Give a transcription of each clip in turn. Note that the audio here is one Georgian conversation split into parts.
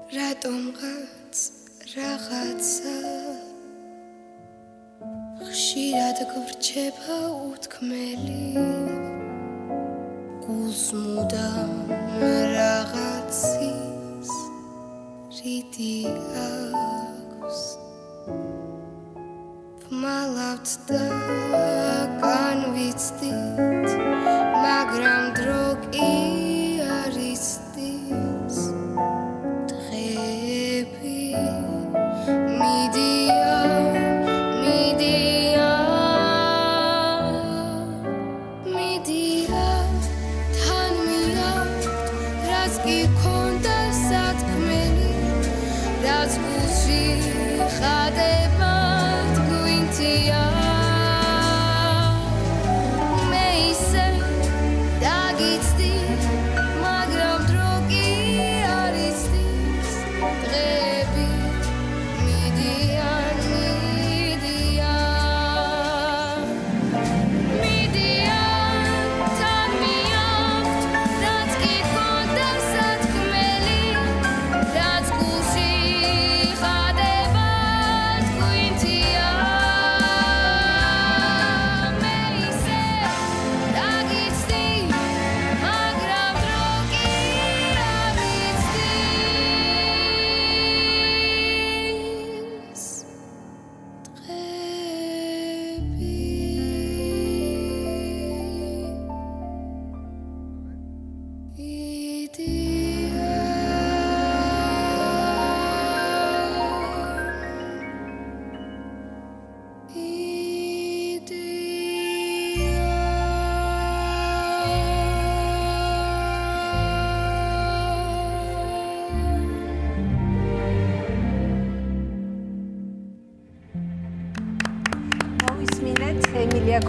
რატომღაც რაღაცა ხშირად გვრჩება უთქმელი გულს მუდამ რაღაცის რიდი აქვს ვმალავთ და განვიცდით მაგრამ დრო კი არ იცდის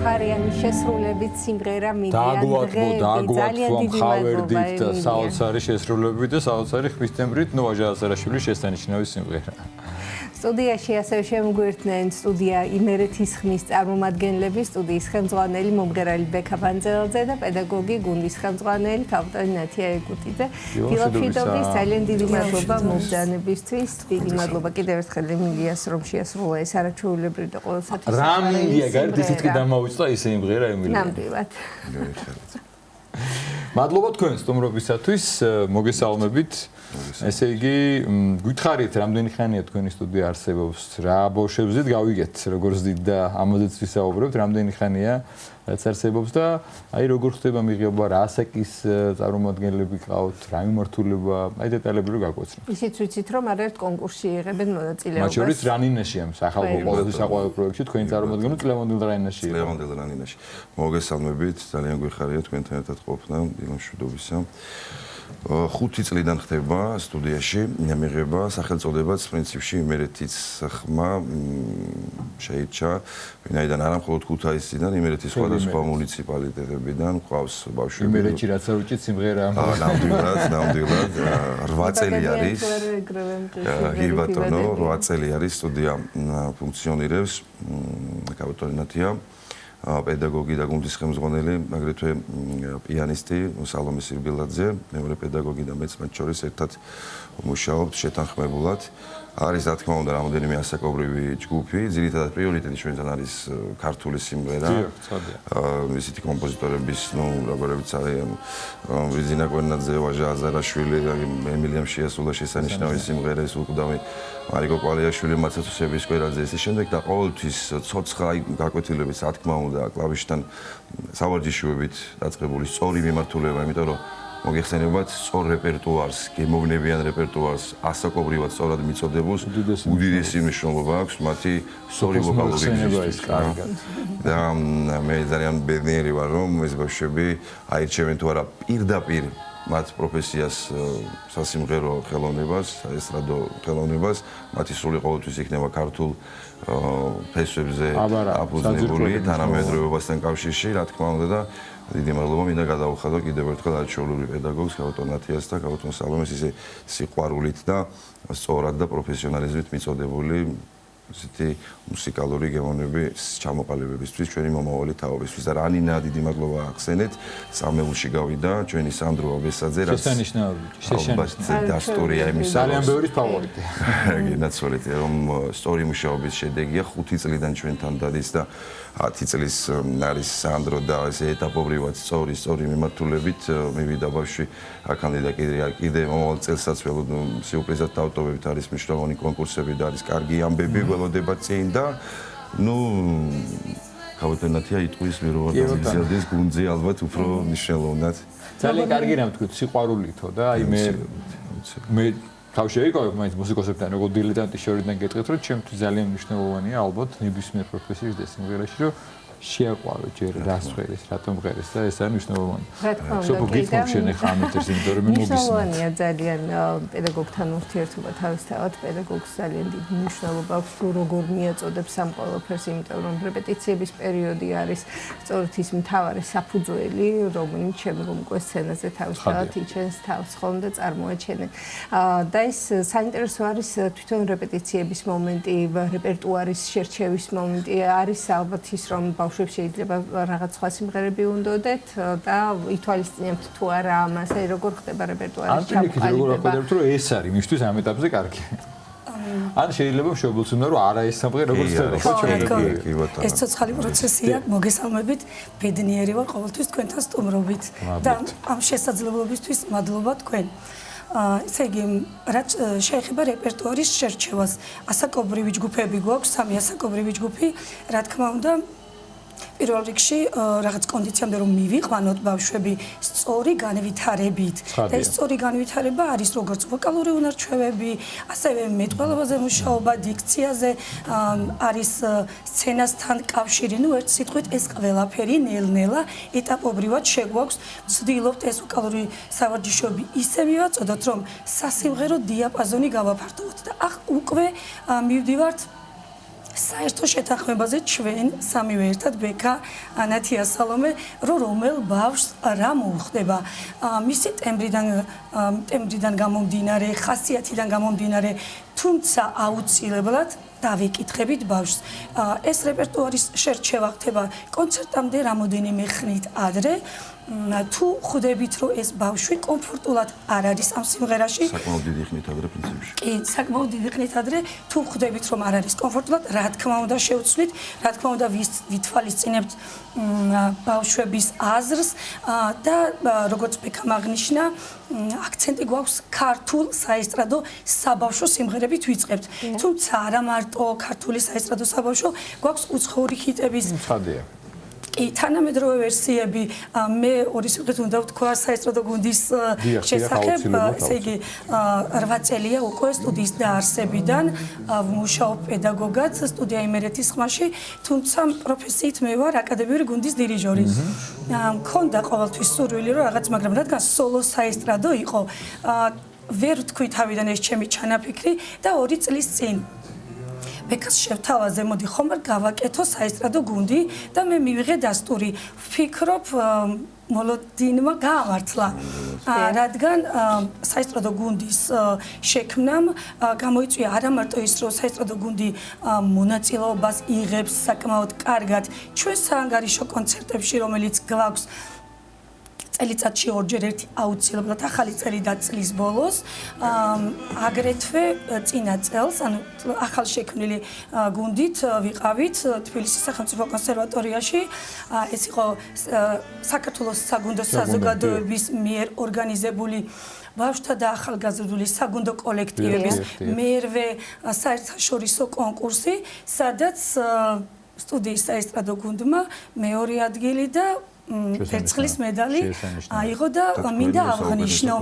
ქარიანის შესრულებით სიმღერა მიდიან ძალიან დიდი მადლობა საოცარი შესრულებით და საოცარი ხმისთემბრით ნოაჟა ასარაშვილის შესანიშნავი სიმღერა. სტუდიაში ასევე შემოგვერთნენ სტუდია იმერეთის ხმის წარმომადგენლები, სტუდიის ხელმძღვანელი მომღერალი ბექა ბანძელაძე და პედაგოგი გუნდის ხელმძღვანელი ქავტონი ნათია ეგუტიძე. ფილოფიდობის ძალიან დიდი მადლობა მომბრძანებისთვის. დიდი მადლობა კიდევ ერთხელ ემილიას რომ შეასრულა ეს არაჩვეულებრივი და ყოველთვის რა მინდია გარეთ ისიც კი დამაუწყდა ის სიმღერა ემილია. ნამდვილად. მადლობა თქვენ სტუმრობისათვის, მოგესალმებით. ესე იგი, გითხარით, რამდენი ხანია თქვენი სტუდია არსებობს, რა ბავშვებზეც გავიგეთ, როგორც დიდ და ამაზეც ვისაუბრებთ, რამდენი ხანია რაც არსებობს და აი როგორ ხდება მიღება, რა ასაკის წარმომადგენლები ყავთ, რა მიმართულება, აი დეტალები რო გაგვაცნოთ. ისიც ვიცით, რომ არაერთ კონკურსში იღებენ მონაწილეობას. მათ შორის რანინაშია სახალხო ყოველთვის საყვარელ პროექტში თქვენი წარმომადგენლები ლევანდელ რანინაში. ლევანდელ რანინაში. მოგესალმებით, ძალიან გვიხარია თქვენთან ერთად ყოფნა, დილა მშვიდობისა. 5 წლიდან ხდება სტუდიაში მიღება სახელწოდებაც პრინციპში იმერეთის ხმა შეიჭა ვინაიდან არა მხოლოდ ქუთაისიდან იმერეთის სხვადასხვა მუნიციპალიტეტებიდან ყავს ბავშვები იმერეთში რაც არ უჭით სიმღერა ნამდვილად 8 წელი არის ბატონო 8 წელი არის სტუდია ფუნქციონირებს ქავტონი ნათია პედაგოგი და გუნდის ხელმძღვანელი, აგრეთვე პიანისტი სალომე სირბილაძე, მეორე პედაგოგი და მეც მათ შორის ერთად მუშაობთ შეთანხმებულად. არის რა თქმა უნდა რამოდენიმე ასაკობრივი ჯგუფი, ძირითადად პრიორიტეტი ჩვენთან არის ქართული სიმღერა. ისეთი კომპოზიტორების, როგორებიც არიან ვრიძინა კვერნაძე, ვაჟა აზარაშვილი, ემილიამ შეასრულა შესანიშნავი სიმღერა, ეს უკვდავი მარიკო კვალიაშვილი, მაცათუსების კვერაძე, ისე შემდეგ და ყოველთვის ცოცხლა გაკვეთილების, რა თქმა უნდა, კლავიშთან სავარჯიშოებით დაწყებული სწორი მიმართულება, იმიტომ რომ მოგეხსენებათ სწორ რეპერტუარს, გემოვნებიან რეპერტუარს, ასაკობრივად სწორად მიწოდებულს, უდიდესი მნიშვნელობა აქვს მათი სწორი ვოკალური გზისთვის. და მე ძალიან ბედნიერი ვარ, რომ ეს ბავშვები აირჩევენ თუ არა პირდაპირ მათ პროფესიას, სასიმღერო ხელოვნებას, ესტრადო ხელოვნებას, მათი სული ყოველთვის იქნება ქართულ ფესვებზე აფუძნებული, თანამედროვეობასთან კავშირში, რა თქმა უნდა და დიდი მადლობა მინდა გადავუხადო კიდევ ერთხელ არჩეულური პედაგოგს ქავტონ ნათიას და ქავტონ სალომეს ისე სიყვარულით და სწორად და პროფესიონალიზმით მიწოდებული ესეთი მუსიკალური გემოვნების ჩამოყალიბებისთვის, ჩვენი მომავალი თაობისთვის და რანინა დიდი მადლობა ახსენეთ. სამეულში გავიდა ჩვენი სანდრო აბესაძე, რაც შესანიშნავი დასტურია იმისა, ძალიან ბევრი ფავორიტი. გინაცვალეთ, რომ სწორი მუშაობის შედეგია 5 წლიდან ჩვენთან დადის და 10 წლის არის სანდრო და ესე ეტაპობრივად სწორი მიმართულებით მივიდა ბავშვი აქამდე და კიდე მომავალ წელსაც სიურპრიზად დავტოვებთ, არის მნიშვნელოვანი კონკურსები და არის კარგი ამბები გველოდება წინ და ქავთენათია იტყვის მე რომ გამიზიადეს გუნდზე ალბათ უფრო მნიშვნელოვნად. ძალიან კარგი რამ თქვით, სიყვარულითო და აი მე თავში ვიყავ მაინც მუსიკოსებთან როგორ დილეტანტის შორიდან გეტყვით რომ ჩემთვის ძალიან მნიშვნელოვანია ალბათ ნებისმიერ პროფესიის და სიმღერაში რომ შეაყვარო ჯერ რას ხვერის, რატომ ღერის და ეს არის მნიშვნელოვანი. სოფო გითხრობ შენ ახლა ამიტომ იმიტომ რომ მე მოგისმენთ. მნიშვნელოვანია ძალიან პედაგოგთან ურთიერთობა თავისთავად პედაგოგს ძალიან დიდი მნიშვნელობა აქვს თუ როგორ მიაწოდებს ამ ყველაფერს, იმიტომ რომ რეპეტიციების პერიოდი არის სწორედ ის მთავარი საფუძველი, რომელიც შემდგომ უკვე სცენაზე თავისთავად იჩენს თავს ხოლმე და წარმოაჩენენ. და ის საინტერესო არის თვითონ რეპეტიციების მომენტი, რეპერტუარის შერჩევის მომენტი, არის ალბათ ის რომ შეიძლება რაღაც სხვა სიმღერები უნდოდეთ და ითვალისწინებთ თუ არა ამას, აი როგორ ხდება რეპერტუარის ჩამოყალიბება. როგორ აკვირდებთ რომ ეს არის მისთვის ამ ეტაპზე კარგი. ან შეიძლება მშობელს უნდა რომ არა ეს სამღერა როგორ ხდება, ხო ჩვენ ეს ცოცხალი პროცესია, მოგესალმებით, ბედნიერი ვარ ყოველთვის თქვენთან სტუმრობით და ამ შესაძლებლობისთვის მადლობა თქვენ. ესე იგი, რაც შეეხება რეპერტუარის შერჩევას, ასაკობრივი ჯგუფები გვაქვს, 3 ასაკობრივი ჯგუფი, რა თქმა უნდა პირველ რიგში რაღაც კონდიციამდე რომ მივიყვანოთ ბავშვები სწორი განვითარებით და ეს სწორი განვითარება არის როგორც ვოკალური უნარჩვევები, ასევე მეტყველებაზე მუშაობა, დიქციაზე, არის სცენასთან კავშირი, ну ერთ სიტყვით ეს ყველაფერი ნელ-ნელა ეტაპობრივად შეგვაქვს. ვცდილობთ ეს ვოკალური სავარჯიშოები ისე მივაწოდოთ, რომ სასიმღერო დიაპაზონი გავაფართოვოთ და ახ უკვე მივდივართ საერთო შეთანხმებაზე ჩვენ სამივე ერთად ბექა, ანათია, სალომე, რომელ ბავშვს რა მოუხდება. მისი ტემბრიდან გამომდინარე, ხასიათიდან გამომდინარე, თუმცა აუცილებლად დავიკითხებით ბავშვს. ეს რეპერტუარის შერჩევა ხდება კონცერტამდე რამოდენიმე ხნით ადრე. თუ ხვდებით რომ ეს ბავშვი კომფორტულად არ არის ამ სიმღერაში, საკმაოდ დიდი ხნით ადრე პრინციპში. კი, საკმაოდ დიდი ხნით ადრე, თუ ხვდებით რომ არ არის კომფორტულად, რა თქმა უნდა შევცვლით, რა თქმა უნდა ვითვალისწინებთ ბავშვების აზრს და როგორც ბექამ აღნიშნა, აქცენტი გვაქვს ქართულ საესტრადო საბავშვო სიმღერებით ვიწყებთ. თუმცა არა მარტო ქართული საესტრადო საბავშვო, გვაქვს უცხოური ჰიტების ცხადია. კი, თანამედროვე ვერსიები, მე ორი სიტყვით უნდა ვთქვა საესტრადო გუნდის შესახებ, ესე იგი 8 წელია უკვე სტუდიის დაარსებიდან ვმუშაობ პედაგოგად სტუდია იმერეთის ხმაში, თუმცა პროფესიით მე ვარ აკადემიური გუნდის დირიჟორი. მქონდა ყოველთვის სურვილი რომ რაღაც, მაგრამ რადგან სოლო საესტრადო იყო, ვერ ვთქვი თავიდან ეს ჩემი ჩანაფიქრი და 2 წლის წინ ბექას შევთავაზე, მოდი ხომ არ გავაკეთო საესტრადო გუნდი და მე მივიღე დასტური. ვფიქრობ, მოლოდინმა გაამართლა, რადგან საესტრადო გუნდის შექმნამ გამოიწვია არა მარტო ის, რომ საესტრადო გუნდი მონაწილეობას იღებს საკმაოდ კარგად ჩვენ საანგარიშო კონცერტებში, რომელიც გვაქვს წელიწადში ორჯერ ერთი აუცილებლად ახალი წელი და წლის ბოლოს, აგრეთვე წინა წელს, ანუ ახალ შექმნილი გუნდით ვიყავით თბილისის სახელმწიფო კონსერვატორიაში. ეს იყო საქართველოს საგუნდო საზოგადოების მიერ ორგანიზებული ბავშვთა და ახალგაზრდული საგუნდო კოლექტივების მერვე საერთაშორისო კონკურსი, სადაც სტუდიის საესტრადო გუნდმა მეორე ადგილი და ვერცხლის медали აიღო და მინდა აღნიშნო.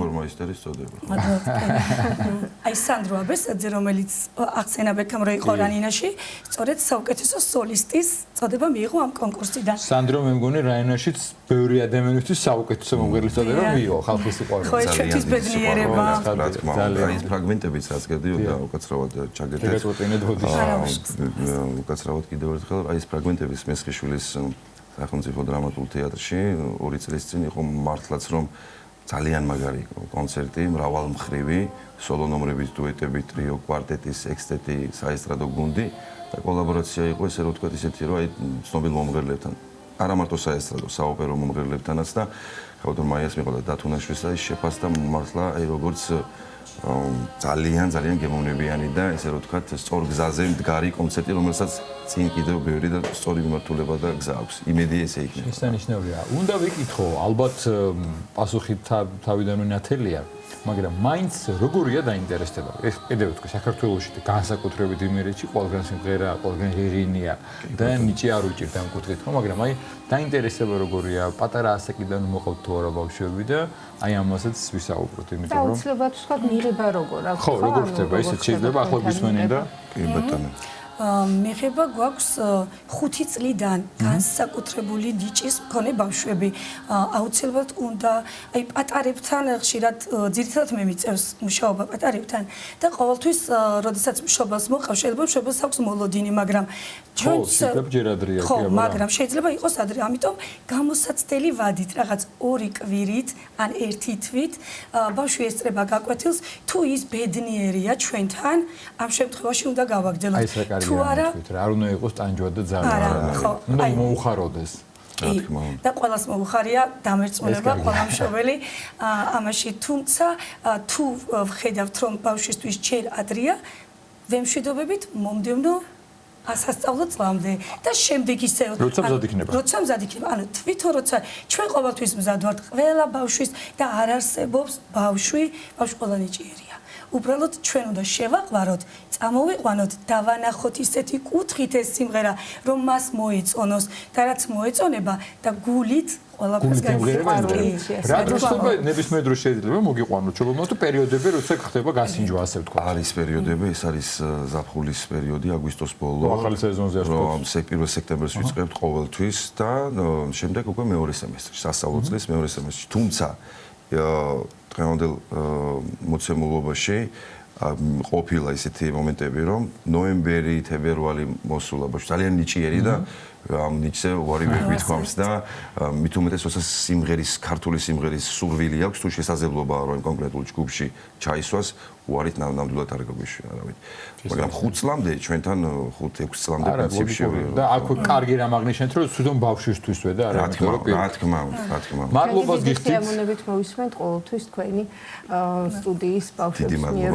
აი სანდრო აბესაძე, რომელიც ახსენა ბექამ რო იყო რანინაში, სწორედ საუკეთესო სოლისტის წოდება მიიღო ამ კონკურსიდან. სანდრო მე მგონი რანინაშიც ბევრი ადამიანისთვის საუკეთესო მომღერლის წოდება მიიღო ხალხის სიყვარულით. ხო, ჩვენთვის ბედნიერება. ძალიან ის ფრაგმენტებიც რაც გადიოდა უკაცრავად ჩაგერთეთ. უკაცრავად კიდევ ერთხელ აი ეს ფრაგმენტების მესხიშვილის სახელმწიფო დრამატულ თეატრში 2 წლის წინ იყო მართლაც რომ ძალიან მაგარი კონცერტი, მრავალმხრივი, სოლო ნომრებით, დუეტებით, ტრიო, კვარტეტი, სექსტეტი, საესტრადო გუნდი და კოლაბორაცია იყო ესე რომ ვთქვათ ისეთი რომ აი ცნობილ მომღერლებთან. არა მარტო საესტრადო, საოპერო მომღერლებთანაც და ხავდურ მაიას მიყოდა დათუნაშვილს და ის შეფასდა მართლა აი როგორც ძალიან გემოვნებიანი და ესე რომ ვთქვათ სწორ გზაზე მდგარი კონცერტი, რომელსაც წინ კიდევ ბევრი და სწორი მიმართულება და გზა აქვს. იმედი ესე იქნება. შესანიშნავია. უნდა ვიკითხო, ალბათ პასუხი თავიდანვე ნათელია, მაგრამ მაინც როგორია დაინტერესება? ეს კიდევ ვთქვი, საქართველოში განსაკუთრებით იმერეთში ყველგან სიმღერა, ყველგან ღირინია და ნიჭი არ უჭირდა ამ კუთხით, ხო, მაგრამ აი დაინტერესება როგორია? პატარა ასაკიდან მოყავთ თუ არა ბავშვები და აი ამასაც ვისაუბროთ, იმიტომ რომ აუცილებლად ვთქვა მიღება როგორ აქვს. ხო, როგორ ხდება ისე შეიძლება ახლა გვისმენენ და კი ბატონო. მიღება გვაქვს 5 წლიდან განსაკუთრებული ნიჭის მქონე ბავშვები. აუცილებლად უნდა აი პატარებთან ხშირად ძირითადად მე მიწევს მუშაობა პატარებთან და ყოველთვის როდესაც მშობელს მოყავს შეიძლება მშობელს აქვს მოლოდინი, მაგრამ ჩვენც ხო, მაგრამ შეიძლება იყოს ადრე, ამიტომ გამოსაცდელი ვადით რაღაც 2 კვირით ან 1 თვით ბავშვი ესწრება გაკვეთილს, თუ ის ბედნიერია ჩვენთან, ამ შემთხვევაში უნდა გავაგრძელოთ. თუ არა, არ უნდა იყოს ტანჯვა და ძალიან. უნდა მოუხაროდეს. კი, და ყველას მოუხარია დამერწმუნება ყველა მშობელი ამაში, თუმცა თუ ვხედავთ რომ ბავშვისთვის ჯერ ადრეა, ვემშვიდობებით მომდევნო ასასწავლო წლამდე და შემდეგ ისე როცა მზად იქნება. ანუ თვითონ როცა ჩვენ ყოველთვის მზად ვართ ყველა ბავშვის და არ არსებობს ბავშვი ყველა ნიჭიერია. უბრალოდ ჩვენ უნდა შევაყვაროთ, წამოვიყვანოთ, დავანახოთ ისეთი კუთხით ეს სიმღერა, რომ მას მოეწონოს და რაც მოეწონება და გულით ყველაფერს გაიყვანოს. რა დროს ხდება ნებისმიერ დროს შეიძლება მოგიყვანოთ ჩოგობმა თუ პერიოდები როცა ხდება გასინჯვა ასე ვთქვა. არის პერიოდები, ეს არის ზაფხულის პერიოდი, აგვისტოს ბოლო. ახალი სეზონზე რომ 1 სექტემბერს ვიწყებთ ყოველთვის და შემდეგ უკვე მეორე სემესტრში, სასწავლო წლის მეორე სემესტრში. თუმცა დღევანდელ მოცემულობაში ყოფილა ისეთი მომენტები, რომ ნოემბერი, თებერვალი მოსულა ბავშვი ძალიან ნიჭიერი და ამ ნიჭზე უარი ვერ ვითქვამს და მით უმეტეს როცა სიმღერის, ქართული სიმღერის სურვილი აქვს, თუ შესაძლებლობაა რომ კონკრეტულ ჯგუფში ჩაისვას, უარით ნამდვილად არ გაგვიშვია არავინ. მაგრამ 5 წლამდე ჩვენთან 5-6 წლამდე პრინციპში და აქ კარგი რამ აღნიშნეთ, რომ თვითონ ბავშვისთვისვე და არა იმიტომ რომ რა თქმა უნდა. მადლობას გიხდით. სიამოვნებით მოვისმენთ ყოველთვის თქვენი სტუდიის ბავშვებს მიერ.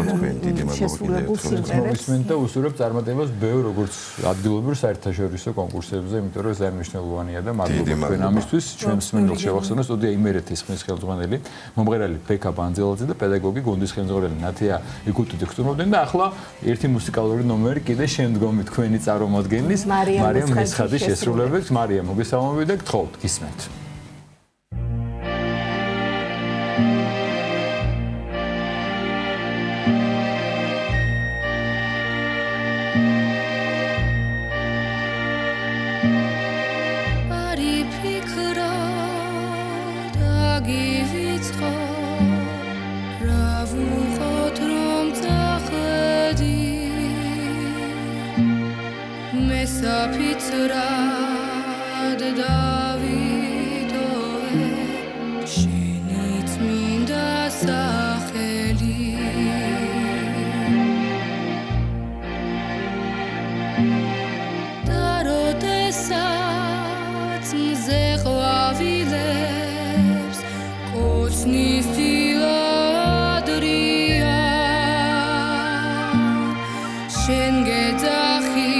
დიდი მადლობა კიდევ მოვისმენთ და უსურვებთ წარმატებას ბევრ როგორც ადგილობრივ საერთაშორისო კონკურსებზე, იმიტომ რომ ძალიან მნიშვნელოვანია და მადლობა თქვენ ამისთვის. ჩვენ მსმენელს შევახსენოთ სტუდია იმერეთის ხმის ხელმძღვანელი, მომღერალი ბექა ბანძელაძე და პედაგოგი გუნდის ხელმძღვანელი ნათია იკუტიძე ხტუნობდნენ და ახლა ერთი მუსიკალური ნომერი კიდე შემდგომი თქვენი წარმომადგენლის მარიამ მესხაძის შესრულებით. მარიამ, მოგესალმებით და გთხოვთ, გისმენთ. საფიცრად დავიდოვე შენი წმინდა სახელი და როდესაც მზე ყვავილებს კოცნის დილადრია შენ გეძახი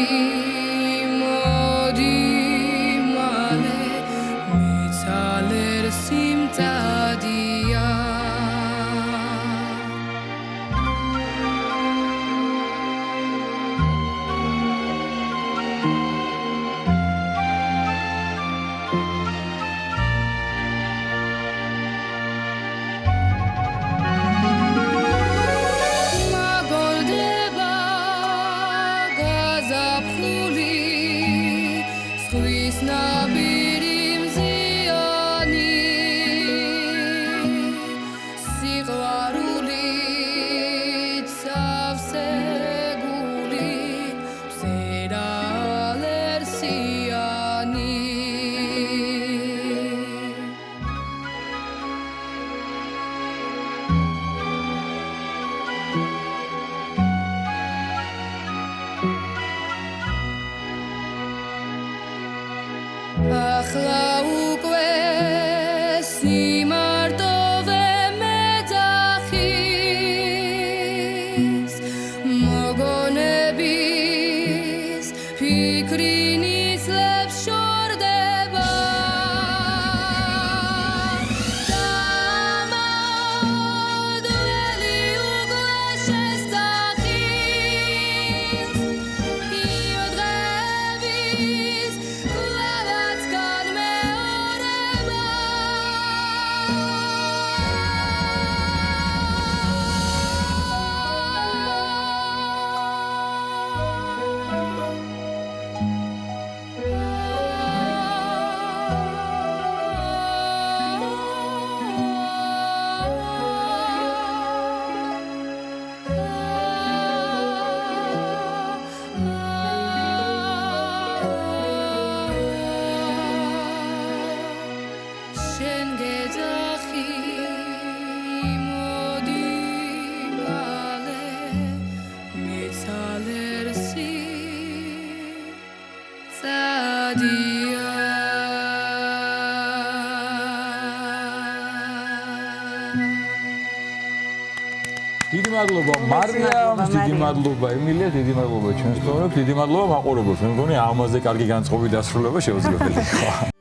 მოგონების ფიქრი ნისლებს შორდება დამადველი უკვე შესახილს იმ დღების კლავაც განმეორება შენ გეძახი მოდი მალე მიცალერსი წადია დიდი მადლობა მარიამ, დიდი მადლობა ემილია, დიდი მადლობა ჩვენს თორებს, დიდი მადლობა მაყურებელს. მე მგონი ამაზე კარგი განწყობი დასრულება შეუძლებელია.